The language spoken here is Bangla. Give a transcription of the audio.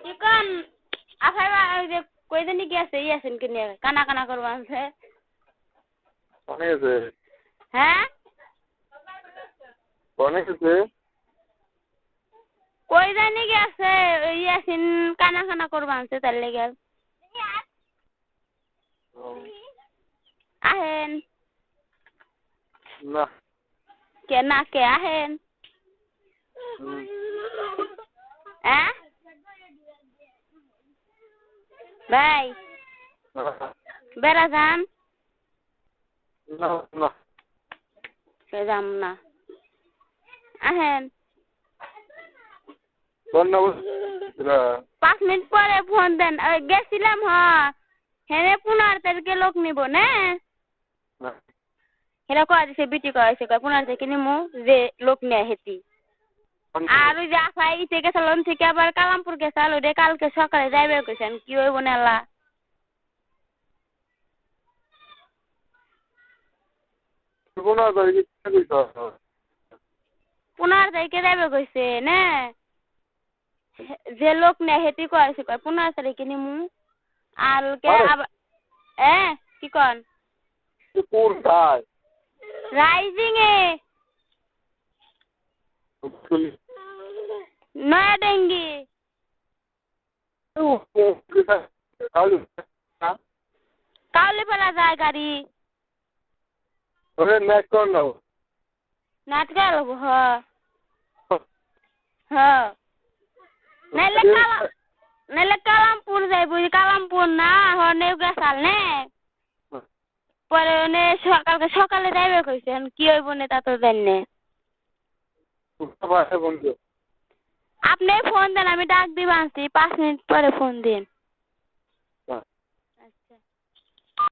Ikan apa ya kau itu nih kias ya sin kini kana korban se. Mana se? Hah? Mana se? Kau itu nih kias ya sin kana korban se terlegal. Ahen. Nah. Kena ke ahen. Bye. Berazam. Nah. Berazam na. Ahen. Kona bosra. 5 minute পরে ফোন দেন গেছিলাম হেনে 15 তারিখে লোক নিব না হেরা কয় দিছে বিটি কয় 15 তারিখে নিমু যে লোক নেয় হেতি আর ওই যে আফাই থেকে সালন থেকে আবার কালামপুর গেছাল ওই কালকে সকালে যাইবে কইছেন কি হইব নেলা 15 তারিখে কি কইছো 15 তারিখে যাইবে কইছে না যে লোক নেয় হেতি কয় 15 তারিখে নিমু আর কে আবার কি কোন কোথায় রাইজিং এ নয়া ডেঙ্গি কাউলে ফেলা যায় গাড়ি ওরে নেট কর নাও নাট গেল নাইলে কালামপুর যাইব কালামপুর না হনে গেছাল নে পরে নে সকালে যাইবে কইছেন কি হইব না তা তো জানি আপনি ফোন দেন আমি ডাক দিবা আনছি 5 মিনিট পরে ফোন দিন আচ্ছা